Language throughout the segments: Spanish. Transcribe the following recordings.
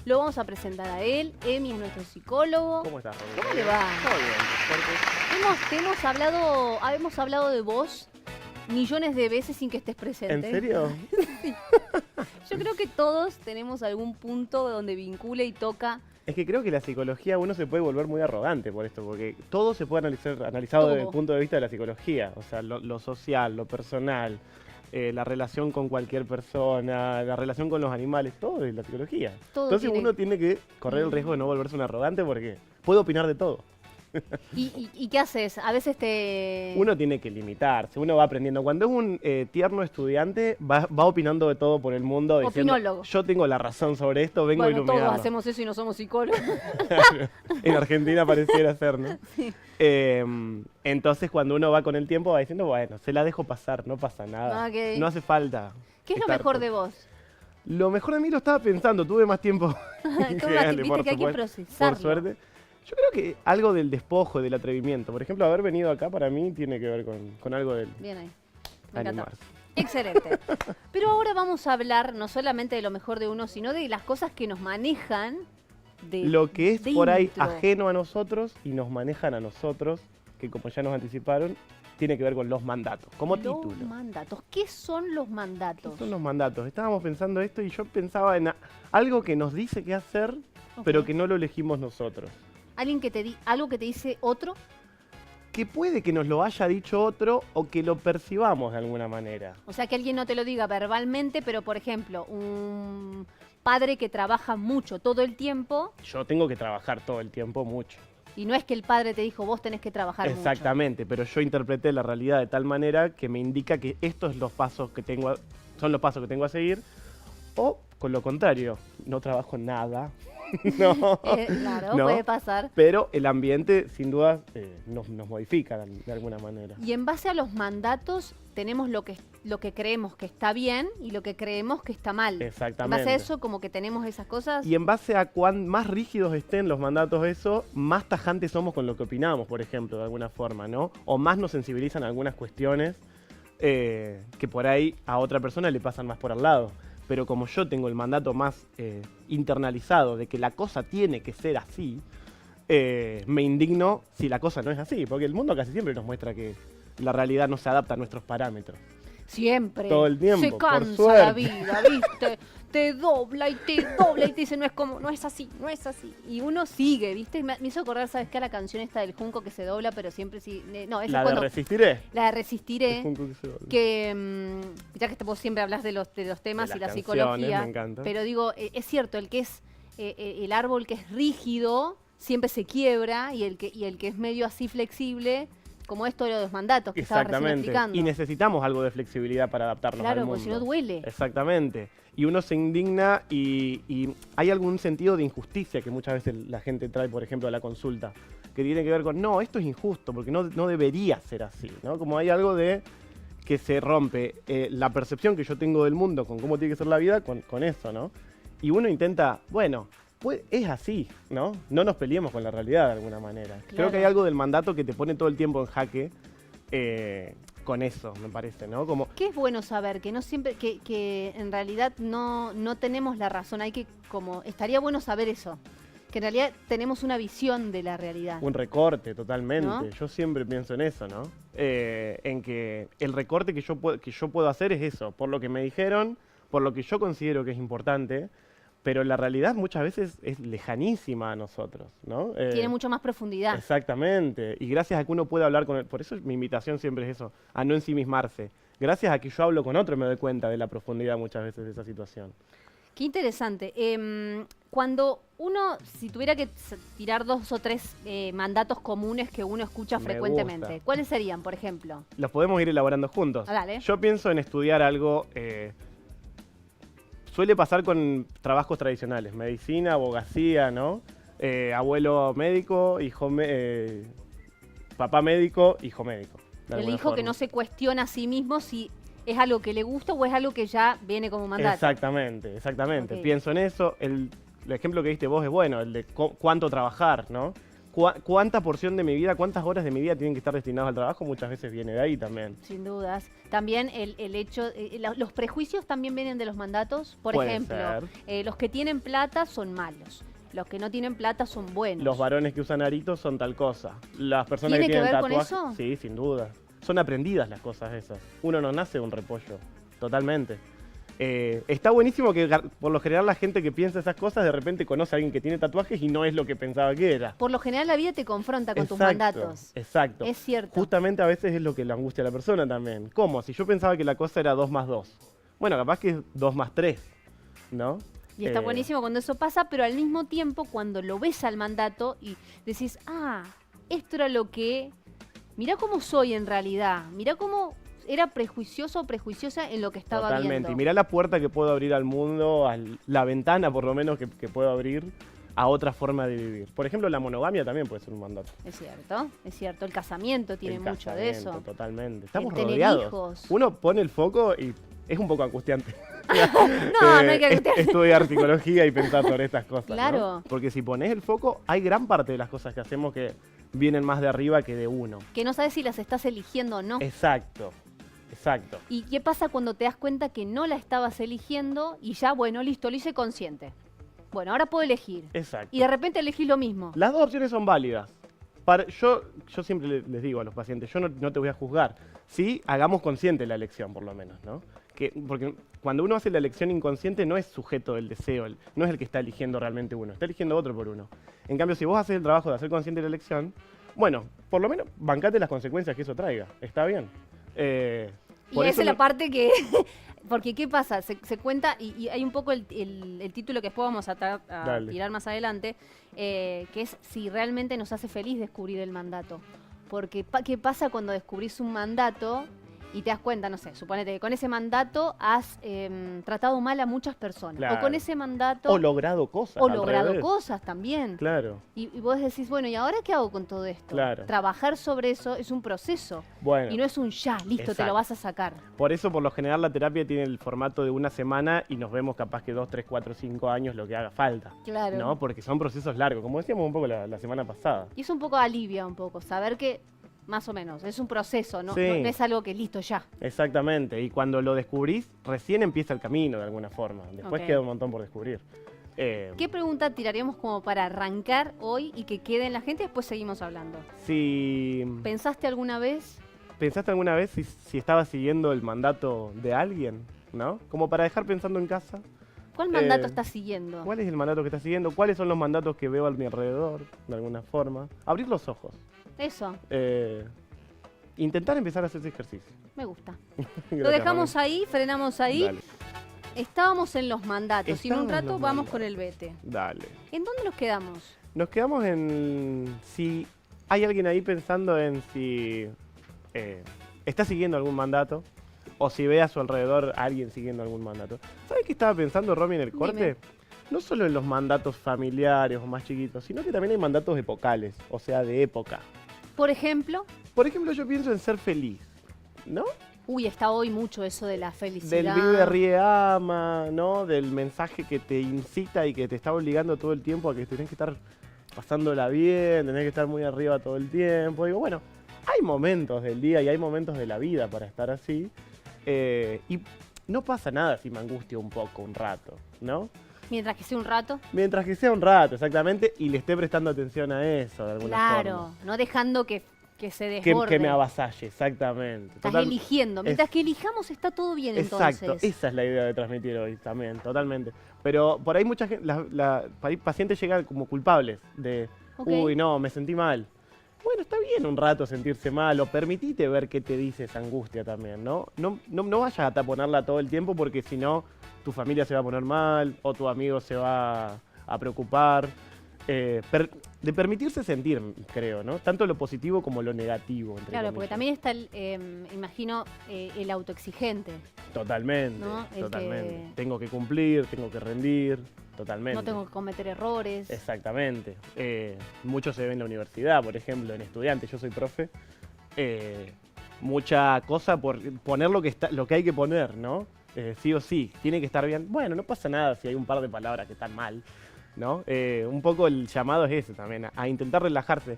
Lo vamos a presentar a él. Emi es nuestro psicólogo. ¿Cómo estás, Rodrigo? ¿Cómo le va? Todo bien, por suerte. Hemos hablado de vos millones de veces sin que estés presente. ¿En serio? Sí. Yo creo que todos tenemos algún punto donde vincula y toca. Es que creo que la psicología uno se puede volver muy arrogante por esto, porque todo se puede analizado Todo. desde el punto de vista de la psicología. O sea, lo social, lo personal, la relación con cualquier persona, la relación con los animales, todo es la psicología. Todo Entonces tiene- uno tiene que correr el riesgo de no volverse un arrogante porque puede opinar de todo. ¿Y qué haces? A veces te... Uno tiene que limitarse, uno va aprendiendo. Cuando es un tierno estudiante, va opinando de todo por el mundo. Diciendo, Opinólogo. yo tengo la razón sobre esto, vengo a Bueno, todos iluminarlo. hacemos eso y no somos psicólogos. En Argentina pareciera ser, ¿no? Sí. Entonces cuando uno va con el tiempo va diciendo, bueno, se la dejo pasar, no pasa nada. Ok. No hace falta. ¿Qué es lo estar mejor con- de vos? Lo mejor de mí lo estaba pensando, tuve más tiempo. Viste que hay que procesarlo. Por suerte. Yo creo que algo del despojo, del atrevimiento. Por ejemplo, haber venido acá para mí tiene que ver con algo del Bien ahí. Me encantó. animarse. Excelente. Pero ahora vamos a hablar no solamente de lo mejor de uno, sino de las cosas que nos manejan de Lo que es por ahí dentro. ajeno a nosotros y nos manejan a nosotros, que como ya nos anticiparon, tiene que ver con los mandatos, como Los título. mandatos. ¿Qué son los ¿Qué mandatos? son los mandatos? Estábamos pensando esto y yo pensaba en algo que nos dice qué hacer, Ok. pero que no lo elegimos nosotros. Algo que te dice otro. Que puede que nos lo haya dicho otro o que lo percibamos de alguna manera. O sea, que alguien no te lo diga verbalmente, pero por ejemplo, un padre que trabaja mucho todo el tiempo Yo tengo que trabajar todo el tiempo mucho. y no es que el padre te dijo, vos tenés que trabajar mucho. Exactamente, pero yo interpreté la realidad de tal manera que me indica que estos son los pasos que tengo a seguir, o con lo contrario, no trabajo nada. No, Claro, no, puede pasar. pero el ambiente sin duda nos modifica de alguna manera. Y en base a los mandatos tenemos lo que creemos que está bien y lo que creemos que está mal. En Exactamente. base a eso, como que tenemos esas cosas. Y en base a cuán más rígidos estén los mandatos eso, más tajantes somos con lo que opinamos, por ejemplo, de alguna forma, ¿no? O más nos sensibilizan algunas cuestiones que por ahí a otra persona le pasan más por al lado. Pero como yo tengo el mandato más internalizado de que la cosa tiene que ser así, me indigno si la cosa no es así, porque el mundo casi siempre nos muestra que la realidad no se adapta a nuestros parámetros. Siempre. Todo el tiempo, Se por cansa suerte. la vida, ¿viste? Te dobla y te dobla y te dice, no es así, no es así. Y uno sigue, ¿viste? Me hizo acordar, ¿sabes qué? A la canción esta del Junco que se dobla, pero siempre sí. No, esa es La de cuando. resistiré. La de Resistiré. El junco que se dobla. Que ya que vos siempre hablas de los temas De y la las psicología, canciones, me encanta. pero digo, es cierto, el que es el árbol que es rígido siempre se quiebra y el que es medio así flexible, como esto de los mandatos que estabas recién Exactamente. explicando. Y necesitamos algo de flexibilidad para adaptarnos al Claro, mundo. porque si no duele. Exactamente. Y uno se indigna y hay algún sentido de injusticia que muchas veces la gente trae, por ejemplo, a la consulta, que tiene que ver con, no, esto es injusto, porque no debería ser así, ¿no? Como hay algo de que se rompe la percepción que yo tengo del mundo con cómo tiene que ser la vida con eso, ¿no? Y uno intenta, bueno, pues es así, ¿no? No nos peleemos con la realidad de alguna manera. Creo Claro. que hay algo del mandato que te pone todo el tiempo en jaque con eso, me parece, ¿no? Como Que es bueno saber que no siempre, que en realidad no tenemos la razón, hay que como, estaría bueno saber eso, que en realidad tenemos una visión de la realidad. un recorte totalmente. ¿No? Yo siempre pienso en eso, ¿no? En que el recorte que yo puedo hacer es eso, por lo que me dijeron, por lo que yo considero que es importante, pero la realidad muchas veces es lejanísima a nosotros, ¿no? Tiene mucho más profundidad. Exactamente. Y gracias a que uno puede hablar con él, por eso mi invitación siempre es eso, a no ensimismarse. Gracias a que yo hablo con otro me doy cuenta de la profundidad muchas veces de esa situación. Qué interesante. Cuando uno, si tuviera que tirar 2 o 3 mandatos comunes que uno escucha Me frecuentemente, gusta. ¿cuáles serían, por ejemplo? Los podemos ir elaborando juntos. Ah, dale. Yo pienso en estudiar algo. Suele pasar con trabajos tradicionales, medicina, abogacía, ¿no? Abuelo médico, papá médico, hijo médico. de El alguna hijo que forma. no se cuestiona a sí mismo si es algo que le gusta o es algo que ya viene como mandato. Exactamente, exactamente. Ok. Pienso en eso. El ejemplo que diste vos es bueno, el de cuánto trabajar, ¿no? cuánta porción de mi vida, cuántas horas de mi vida tienen que estar destinadas al trabajo, muchas veces viene de ahí también. Sin dudas. También el hecho, los prejuicios también vienen de los mandatos. Por Puede ejemplo, los que tienen plata son malos. Los que no tienen plata son buenos. Los varones que usan aritos son tal cosa. Las personas ¿Tiene que que tienen ver con tatuajes, eso? sí, sin duda. Son aprendidas las cosas esas. Uno no nace un repollo, totalmente. Está buenísimo que por lo general la gente que piensa esas cosas de repente conoce a alguien que tiene tatuajes y no es lo que pensaba que era. Por lo general la vida te confronta con tus mandatos. Exacto. Es cierto. Justamente a veces es lo que le angustia a la persona también. ¿Cómo? Si yo pensaba que la cosa era 2 más 2. Bueno, capaz que es 2 más 3, ¿no? Y está buenísimo cuando eso pasa, pero al mismo tiempo cuando lo ves al mandato y decís, esto era lo que... Mirá cómo soy en realidad, mirá cómo era prejuicioso o prejuiciosa en lo que estaba Totalmente. viendo. Y mirá la puerta que puedo abrir al mundo, la ventana por lo menos que puedo abrir a otra forma de vivir. Por ejemplo, la monogamia también puede ser un mandato. Es cierto. El casamiento tiene mucho de eso. Totalmente. Estamos tener rodeados. hijos. Uno pone el foco y es un poco angustiante. No hay que angustiarse. Estudiar psicología y pensar sobre estas cosas. Claro. ¿no? Porque si pones el foco, hay gran parte de las cosas que hacemos que vienen más de arriba que de uno. Que no sabes si las estás eligiendo o no. Exacto. ¿Y qué pasa cuando te das cuenta que no la estabas eligiendo y ya, bueno, listo, lo hice consciente? Bueno, ahora puedo elegir. Exacto. Y de repente elegís lo mismo. Las dos opciones son válidas. Yo siempre les digo a los pacientes, yo no te voy a juzgar. Sí, hagamos consciente la elección, por lo menos, ¿no? Porque cuando uno hace la elección inconsciente no es sujeto del deseo, no es el que está eligiendo realmente uno, está eligiendo otro por uno. En cambio, si vos haces el trabajo de hacer consciente la elección, bueno, por lo menos bancate las consecuencias que eso traiga, está bien. Y esa es la parte que... Porque, ¿qué pasa? Se cuenta, y hay un poco el título que después vamos a tirar más adelante, que es si realmente nos hace feliz descubrir el mandato. Porque, ¿qué pasa cuando descubrís un mandato y te das cuenta, no sé, suponete que con ese mandato has tratado mal a muchas personas? Claro. O con ese mandato... O logrado cosas. O logrado cosas también. Claro. Y vos decís, bueno, ¿y ahora qué hago con todo esto? Claro. Trabajar sobre eso es un proceso. Bueno, y no es un ya, listo, exacto. te lo vas a sacar. Por eso, por lo general, la terapia tiene el formato de una semana y nos vemos capaz que 2, 3, 4, 5 años lo que haga falta. Claro. ¿No? Porque son procesos largos, como decíamos un poco la semana pasada. Y es un poco alivia un poco, saber que más o menos es un proceso, no, Sí. no es algo que listo ya. Exactamente. Y cuando lo descubrís, recién empieza el camino de alguna forma. Después Ok. queda un montón por descubrir. ¿Qué pregunta tiraríamos como para arrancar hoy y que quede en la gente? Después seguimos hablando. Si ¿Pensaste alguna vez? pensaste alguna vez si estabas siguiendo el mandato de alguien, ¿no? Como para dejar pensando en casa. ¿Cuál mandato estás siguiendo? ¿Cuál es el mandato que estás siguiendo? ¿Cuáles son los mandatos que veo a mi alrededor, de alguna forma? Abrir los ojos. Eso, Intentar empezar a hacer ese ejercicio. me gusta. Gracias, Lo dejamos Rami. ahí, frenamos ahí. Dale. Estábamos en los mandatos y en un Estábamos en rato los vamos mandatos. con el vete. Dale. ¿En dónde nos quedamos? Nos quedamos en si hay alguien ahí pensando en si está siguiendo algún mandato o si ve a su alrededor a alguien siguiendo algún mandato. ¿Sabes qué estaba pensando, Romy, en el corte? Dime. No solo en los mandatos familiares o más chiquitos, sino que también hay mandatos epocales, o sea, de época. Por ejemplo, Por ejemplo, yo pienso en ser feliz, ¿no? está hoy mucho eso de la felicidad. Del vive, ríe, ama, ¿no? Del mensaje que te incita y que te está obligando todo el tiempo a que tenés que estar pasándola bien, tenés que estar muy arriba todo el tiempo. Digo, bueno, hay momentos del día y hay momentos de la vida para estar así. Y no pasa nada si me angustio un poco, un rato, ¿no? Mientras que sea un rato. Mientras que sea un rato, exactamente, y le esté prestando atención a eso de alguna Claro, forma. no dejando que se desborde. Que me avasalle, exactamente. Estás eligiendo. Mientras que elijamos está todo bien Exacto, entonces. esa es la idea de transmitir hoy también, totalmente. Pero por ahí mucha gente, por ahí pacientes llegan como culpables de, Ok. uy, no, me sentí mal. Bueno, está bien un rato sentirse mal, o permitite ver qué te dice esa angustia también, ¿no? No vayas a taponarla todo el tiempo porque si no, tu familia se va a poner mal, o tu amigo se va a preocupar. De permitirse sentir, creo, ¿no? Tanto lo positivo como lo negativo. Entre Claro, porque comillas. también está, imagino, el autoexigente. Totalmente, ¿No? El totalmente. que- Tengo que cumplir, tengo que rendir, totalmente. No tengo que cometer errores. Exactamente. Mucho se ve en la universidad, por ejemplo, en estudiantes. Yo soy profe. Mucha cosa por poner lo que hay que poner, ¿no? Sí o sí, tiene que estar bien. Bueno, no pasa nada si hay un par de palabras que están mal. ¿no? Un poco el llamado es ese también, a intentar relajarse.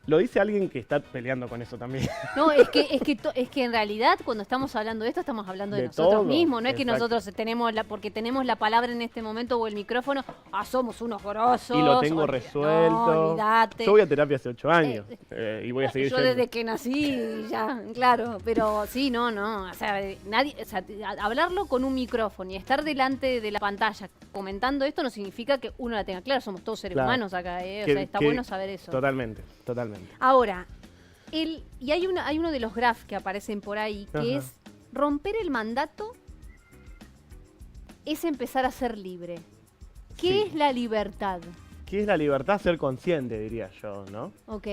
Lo dice alguien que está peleando con eso también. No, es que en realidad cuando estamos hablando de esto estamos hablando de nosotros todo, mismos, no es que exacto. nosotros porque tenemos la palabra en este momento o el micrófono, somos unos grosos. Y lo tengo resuelto. No, olvídate. Yo voy a terapia hace 8 años y voy a seguir Yo yendo. desde que nací, ya, claro, pero sí, no, o sea, hablarlo con un micrófono y estar delante de la pantalla comentando esto no significa que uno la tenga clara, somos todos seres humanos acá, o sea, está bueno saber eso. Totalmente. Ahora, y hay uno de los graphs que aparecen por ahí, que es romper el mandato es empezar a ser libre. ¿Qué es la libertad? ¿Qué es la libertad? Ser consciente, diría yo, ¿no? Ok,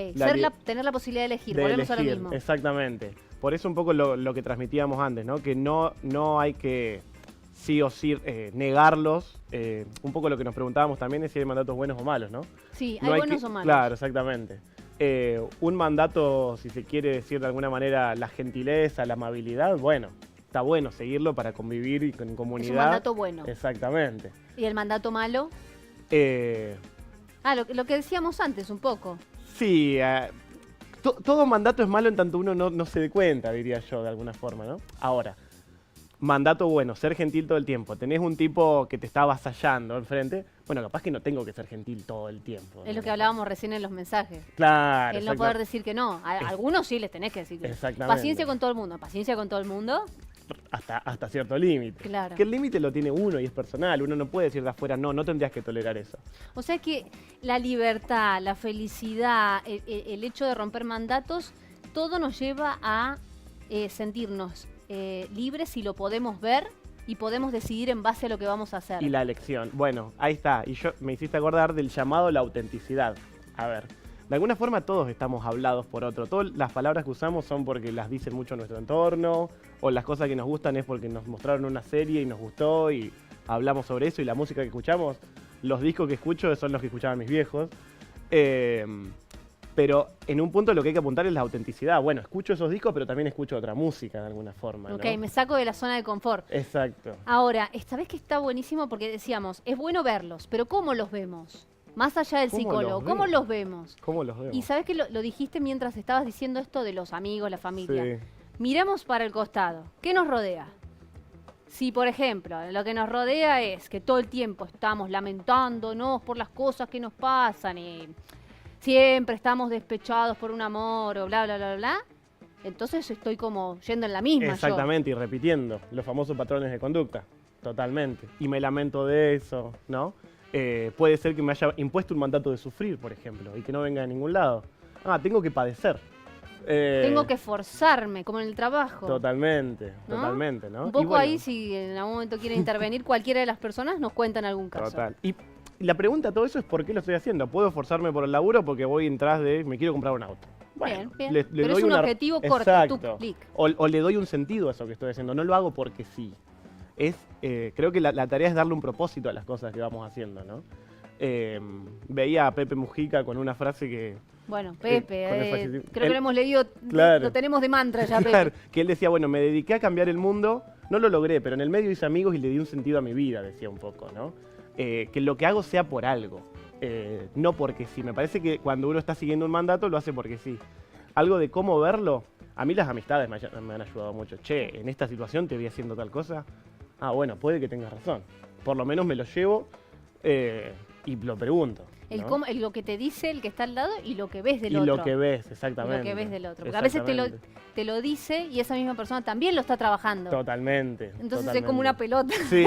tener la posibilidad de elegir, volvemos a lo mismo. Exactamente. Por eso un poco lo que transmitíamos antes, ¿no? Que no hay que sí o sí negarlos. Un poco lo que nos preguntábamos también es si hay mandatos buenos o malos, ¿no? Sí, hay buenos o malos. Claro, exactamente. Un mandato, si se quiere decir de alguna manera, la gentileza, la amabilidad, bueno, está bueno seguirlo para convivir y en comunidad. Es un mandato bueno. Exactamente. ¿Y el mandato malo? Lo que decíamos antes un poco. Sí, todo mandato es malo en tanto uno no se dé cuenta, diría yo, de alguna forma, ¿no? Ahora, mandato bueno, ser gentil todo el tiempo. Tenés un tipo que te está avasallando enfrente. Bueno, capaz que no tengo que ser gentil todo el tiempo. Es lo que hablábamos recién en los mensajes. Claro. El no poder decir que no. A algunos sí les tenés que decir que no. Exactamente. Paciencia con todo el mundo. Paciencia con todo el mundo. Hasta cierto límite. Claro. Que el límite lo tiene uno y es personal. Uno no puede decir de afuera, no tendrías que tolerar eso. O sea que la libertad, la felicidad, el hecho de romper mandatos, todo nos lleva a sentirnos libres si lo podemos ver y podemos decidir en base a lo que vamos a hacer. Y la elección. Bueno, ahí está. Y me hiciste acordar del llamado a la autenticidad. A ver, de alguna forma todos estamos hablados por otro. Todas las palabras que usamos son porque las dice mucho nuestro entorno, o las cosas que nos gustan es porque nos mostraron una serie y nos gustó y hablamos sobre eso, y la música que escuchamos, los discos que escucho son los que escuchaban mis viejos. Pero en un punto lo que hay que apuntar es la autenticidad. Bueno, escucho esos discos, pero también escucho otra música de alguna forma, ¿no? Ok, me saco de la zona de confort. Exacto. Ahora, esta vez que está buenísimo porque decíamos, es bueno verlos, pero ¿cómo los vemos? Más allá del psicólogo, ¿cómo los vemos? ¿Cómo los vemos? Y sabes que lo dijiste mientras estabas diciendo esto de los amigos, la familia. Sí. Miremos para el costado. ¿Qué nos rodea? Si, por ejemplo, lo que nos rodea es que todo el tiempo estamos lamentándonos por las cosas que nos pasan y siempre estamos despechados por un amor o bla, bla, bla, bla, entonces estoy como yendo en la misma. Exactamente, y repitiendo los famosos patrones de conducta. Totalmente. Y me lamento de eso, ¿no? Puede ser que me haya impuesto un mandato de sufrir, por ejemplo, y que no venga de ningún lado. Tengo que padecer. Tengo que esforzarme, como en el trabajo. Totalmente, ¿no? Totalmente, ¿no? Un poco ahí, si en algún momento quiere intervenir cualquiera de las personas, nos cuentan algún caso. Total. Y la pregunta a todo eso es ¿por qué lo estoy haciendo? ¿Puedo esforzarme por el laburo? Porque voy en tras de me quiero comprar un auto. Bueno, bien. Le Pero doy es un objetivo corto, exacto. clic. O le doy un sentido a eso que estoy haciendo. No lo hago porque sí. Creo que la tarea es darle un propósito a las cosas que vamos haciendo, ¿no? Veía a Pepe Mujica con una frase que... Bueno, Pepe, creo que lo hemos leído, claro, lo tenemos de mantra ya, claro, Pepe. que él decía, bueno, me dediqué a cambiar el mundo, no lo logré, pero en el medio hice amigos y le di un sentido a mi vida, decía un poco, ¿no? Que lo que hago sea por algo, no porque sí. Me parece que cuando uno está siguiendo un mandato, lo hace porque sí. Algo de cómo verlo, a mí las amistades me han ayudado mucho. Che, en esta situación te vi haciendo tal cosa. Bueno, puede que tengas razón. Por lo menos me lo llevo y lo pregunto. ¿no? Lo que te dice el que está al lado y lo que ves del otro. Y lo que ves, exactamente. Y lo que ves del otro. Porque a veces te lo dice y esa misma persona también lo está trabajando. Totalmente. Entonces es como una pelota. Sí.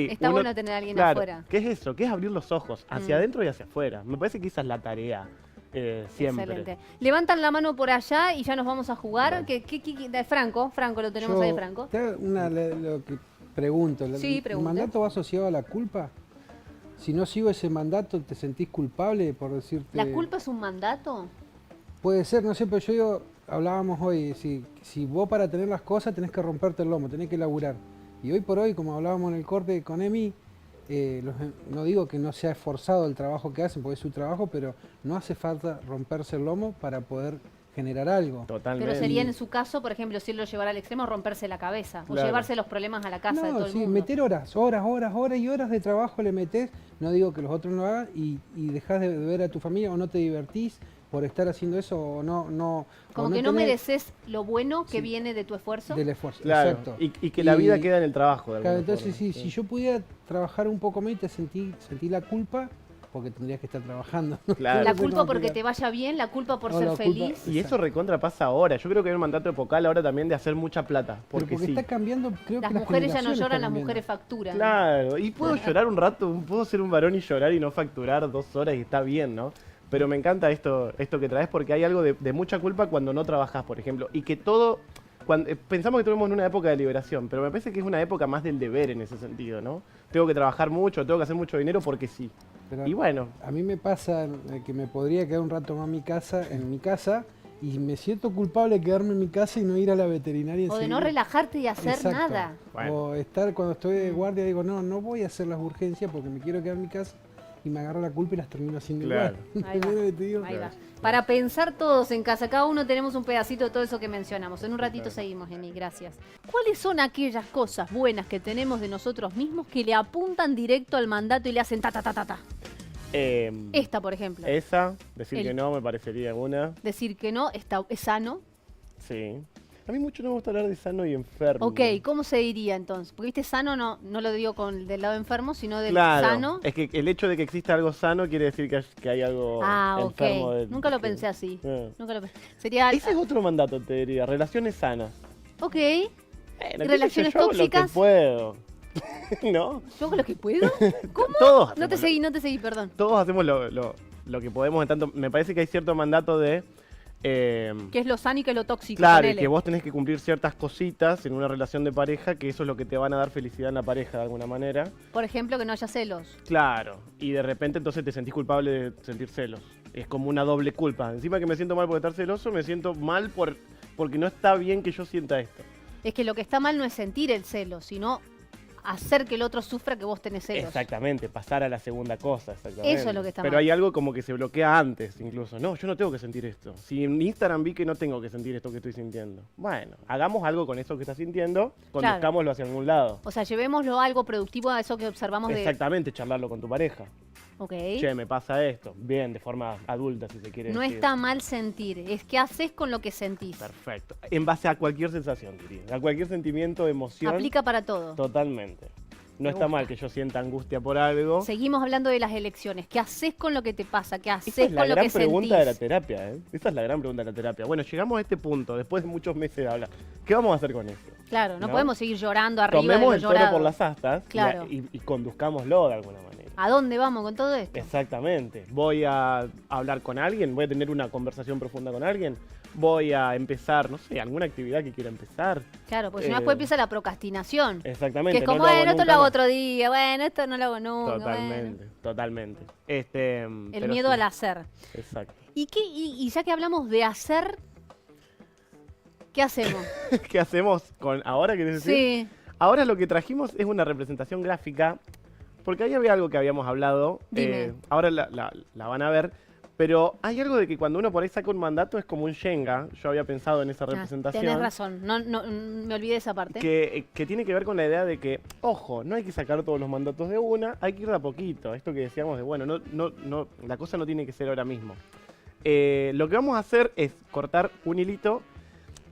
Está bueno tener a alguien claro, afuera. ¿Qué es eso? ¿Qué es abrir los ojos? Hacia adentro y hacia afuera. Me parece que esa es la tarea. Siempre. Excelente. Levantan la mano por allá y ya nos vamos a jugar. Bueno. Franco, lo tenemos ahí, Franco. Lo que pregunto. Sí, ¿El mandato va asociado a la culpa? Si no sigo ese mandato, ¿te sentís culpable por decirte...? ¿La culpa es un mandato? Puede ser, no sé, pero yo digo, hablábamos hoy, si vos para tener las cosas tenés que romperte el lomo, tenés que laburar. Y hoy por hoy, como hablábamos en el corte con Emi, no digo que no sea esforzado el trabajo que hacen, porque es su trabajo, pero no hace falta romperse el lomo para poder generar algo. Totalmente. Pero sería en su caso, por ejemplo, si él lo llevara al extremo, romperse la cabeza. O llevarse los problemas a la casa de todo el mundo. Meter horas y horas de trabajo le metés. No digo que los otros no hagan y dejás de ver a tu familia o no te divertís por estar haciendo eso o no. Como que no mereces lo bueno que viene de tu esfuerzo. Del esfuerzo, claro. exacto. Y que la vida queda en el trabajo. De claro, entonces forma. si yo pudiera trabajar un poco más y te sentí la culpa, porque tendrías que estar trabajando. Claro. La culpa porque te vaya bien, la culpa por ser feliz. Y eso recontra pasa ahora. Yo creo que hay un mandato epocal ahora también de hacer mucha plata. Porque está cambiando, creo las que mujeres ya no lloran, las mujeres facturan. Claro, y puedo llorar un rato, puedo ser un varón y llorar y no facturar 2 horas y está bien, ¿no? Pero me encanta esto que traes porque hay algo de mucha culpa cuando no trabajás, por ejemplo. Y que todo... pensamos que estuvimos en una época de liberación, pero me parece que es una época más del deber en ese sentido, ¿no? Tengo que trabajar mucho, tengo que hacer mucho dinero porque sí. Pero y bueno. A mí me pasa que me podría quedar un rato más en mi casa y me siento culpable de quedarme en mi casa y no ir a la veterinaria. O de no relajarte y hacer nada. Bueno. O estar cuando estoy de guardia digo, no voy a hacer las urgencias porque me quiero quedar en mi casa. Y me agarro la culpa y las termino haciendo igual. Ahí va. Para pensar todos en casa, cada uno tenemos un pedacito de todo eso que mencionamos. En un ratito seguimos, Emi, gracias. ¿Cuáles son aquellas cosas buenas que tenemos de nosotros mismos que le apuntan directo al mandato y le hacen ta? Esta, por ejemplo. Esa, decir que no me parecería una. Decir que no, es sano. Sí. A mí mucho no me gusta hablar de sano y enfermo. Ok, ¿cómo se diría entonces? Porque viste, sano no lo digo del lado enfermo, sino del sano. Es que el hecho de que exista algo sano quiere decir que hay algo enfermo. Nunca lo pensé así. Nunca lo pensé. Ese es otro mandato, te diría. Relaciones sanas. Ok. ¿Y relaciones tóxicas? Lo que puedo. ¿No? ¿Yo hago lo que puedo? ¿Cómo? Todos no te seguí, perdón. Todos hacemos lo que podemos. En tanto, me parece que hay cierto mandato de... ¿Qué es lo sano y qué es lo tóxico? Claro, y que vos tenés que cumplir ciertas cositas en una relación de pareja, que eso es lo que te van a dar felicidad en la pareja de alguna manera. Por ejemplo, que no haya celos. Claro, y de repente entonces te sentís culpable de sentir celos. Es como una doble culpa. Encima que me siento mal por estar celoso, me siento mal porque no está bien que yo sienta esto. Es que lo que está mal no es sentir el celo, sino hacer que el otro sufra que vos tenés celos. Exactamente, pasar a la segunda cosa, exactamente. Eso es lo que está mal. Pero hay algo como que se bloquea antes, incluso. No, yo no tengo que sentir esto. Si en Instagram vi que no tengo que sentir esto que estoy sintiendo. Bueno, hagamos algo con eso que estás sintiendo, conduzcámoslo hacia algún lado. O sea, llevémoslo a algo productivo, a eso que observamos Exactamente, charlarlo con tu pareja. Ok. Che, me pasa esto. Bien, de forma adulta, si se quiere No decir. está mal sentir, es qué haces con lo que sentís. Perfecto. En base a cualquier sensación, diría. A cualquier sentimiento, emoción. Aplica para todo. Totalmente. No está mal que yo sienta angustia por algo. Seguimos hablando de las elecciones. ¿Qué haces con lo que te pasa? ¿Qué haces con lo que sentís? Esa es la gran pregunta de la terapia, ¿eh? Esa es la gran pregunta de la terapia. Bueno, llegamos a este punto, después de muchos meses de hablar. ¿Qué vamos a hacer con eso? Claro, no podemos seguir llorando arriba Tomemos de lo el toro llorado. por las astas Claro. y conduzcámoslo de alguna manera. ¿A dónde vamos con todo esto? Exactamente. Voy a hablar con alguien, voy a tener una conversación profunda con alguien, voy a empezar, no sé, alguna actividad que quiera empezar. Claro, porque si no después empieza la procrastinación. Exactamente. Que es como, bueno, esto lo hago otro día, bueno, esto no lo hago nunca. Totalmente. El miedo al hacer. Exacto. Y ya que hablamos de hacer, ¿qué hacemos? ¿Qué hacemos con ahora, querés decir? Sí. Ahora lo que trajimos es una representación gráfica, porque ahí había algo que habíamos hablado. Ahora la van a ver. Pero hay algo de que cuando uno por ahí saca un mandato es como un Shenga. Yo había pensado en esa representación. Tenés razón, no, me olvidé esa parte. Que tiene que ver con la idea de que, ojo, no hay que sacar todos los mandatos de una, hay que ir de a poquito. Esto que decíamos de, bueno, la cosa no tiene que ser ahora mismo. Lo que vamos a hacer es cortar un hilito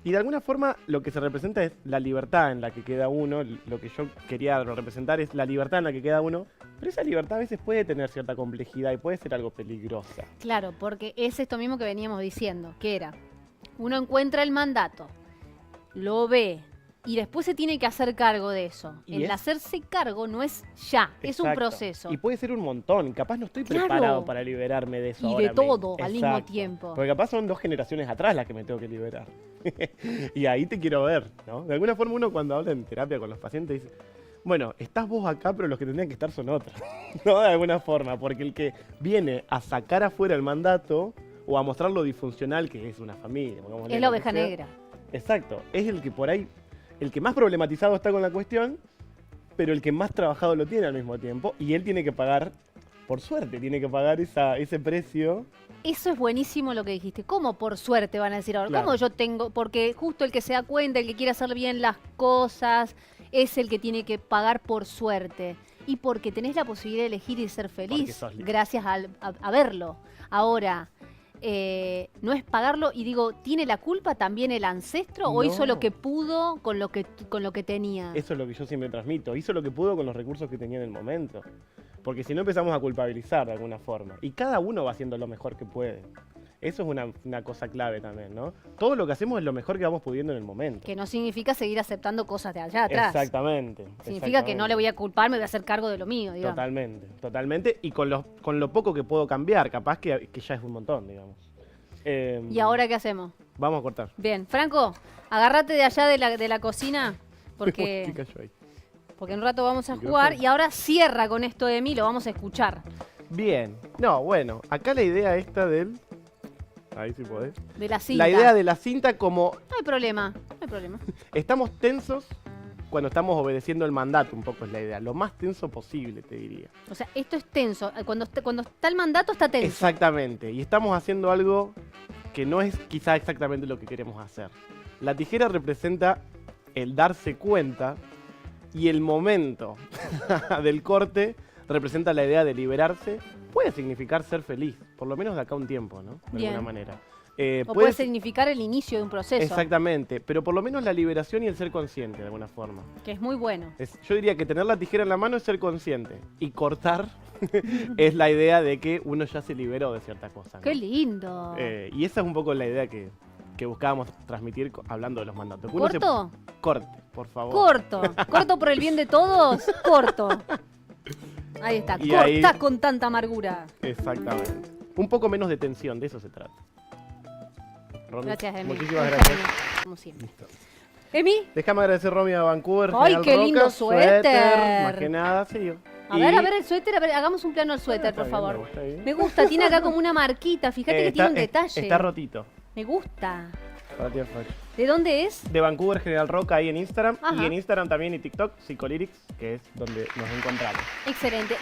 y de alguna forma lo que se representa es la libertad en la que queda uno. Lo que yo quería representar es la libertad en la que queda uno. Pero esa libertad a veces puede tener cierta complejidad y puede ser algo peligrosa. Claro, porque es esto mismo que veníamos diciendo, que era, uno encuentra el mandato, lo ve y después se tiene que hacer cargo de eso. El hacerse cargo no es ya, es un proceso. Y puede ser un montón, capaz no estoy preparado para liberarme de eso. Y de todo al mismo tiempo. Porque capaz son 2 generaciones atrás las que me tengo que liberar. Y ahí te quiero ver, ¿no? De alguna forma uno cuando habla en terapia con los pacientes dice, bueno, estás vos acá, pero los que tendrían que estar son otros, ¿no? De alguna forma, porque el que viene a sacar afuera el mandato o a mostrar lo disfuncional que es una familia. Es la oveja negra. Exacto, es el que por ahí, el que más problematizado está con la cuestión, pero el que más trabajado lo tiene al mismo tiempo, y él tiene que pagar por suerte tiene que pagar ese precio. Eso es buenísimo lo que dijiste. ¿Cómo por suerte van a decir ahora? Claro. ¿Cómo yo tengo? Porque justo el que se da cuenta, el que quiere hacer bien las cosas, es el que tiene que pagar por suerte. Y porque tenés la posibilidad de elegir y ser feliz gracias a verlo. Ahora, no es pagarlo y digo, ¿tiene la culpa también el ancestro o hizo lo que pudo con lo que tenía? Eso es lo que yo siempre transmito. Hizo lo que pudo con los recursos que tenía en el momento. Porque si no empezamos a culpabilizar de alguna forma. Y cada uno va haciendo lo mejor que puede. Eso es una cosa clave también, ¿no? Todo lo que hacemos es lo mejor que vamos pudiendo en el momento. Que no significa seguir aceptando cosas de allá atrás. Exactamente. Significa que no le voy a culpar, me voy a hacer cargo de lo mío, digamos. Totalmente. Y con lo poco que puedo cambiar, capaz que ya es un montón, digamos. ¿Y ahora qué hacemos? Vamos a cortar. Bien. Franco, agárrate de allá de la cocina, ¿Qué porque cayó ahí? en un rato vamos a jugar. Y ahora cierra con esto de mí, lo vamos a escuchar. Bien. No, bueno, acá la idea esta del... Ahí sí podés. De la cinta. La idea de la cinta como... No hay problema. Estamos tensos cuando estamos obedeciendo el mandato, un poco es la idea. Lo más tenso posible, te diría. O sea, esto es tenso. Cuando está el mandato, está tenso. Exactamente. Y estamos haciendo algo que no es quizá exactamente lo que queremos hacer. La tijera representa el darse cuenta y el momento del corte representa la idea de liberarse. Puede significar ser feliz, por lo menos de acá a un tiempo, ¿no? De alguna manera. O puede significar el inicio de un proceso. Exactamente, pero por lo menos la liberación y el ser consciente de alguna forma. Que es muy bueno. Yo diría que tener la tijera en la mano es ser consciente y cortar es la idea de que uno ya se liberó de cierta cosa, ¿no? ¡Qué lindo! Y esa es un poco la idea que buscábamos transmitir hablando de los mandatos. ¿Corto? Corte, por favor. Corto por el bien de todos, corto. Ahí está, Y cortás ahí... con tanta amargura. Exactamente. Un poco menos de tensión, de eso se trata. Romy, Gracias, Emi. muchísimas gracias. Como siempre. Emi. Déjame agradecer, Romy, a Vancouver. ¡Ay, General qué Roca, lindo suéter! Más que nada, sí. A ver el suéter, hagamos un plano al suéter, por favor. Me gusta, tiene acá como una marquita, fíjate que tiene un detalle. Está rotito. Me gusta. Para ti, ¿De dónde es? De Vancouver, General Roca, ahí en Instagram. Ajá. Y en Instagram también y TikTok, Psicolyrics, que es donde nos encontramos. Excelente.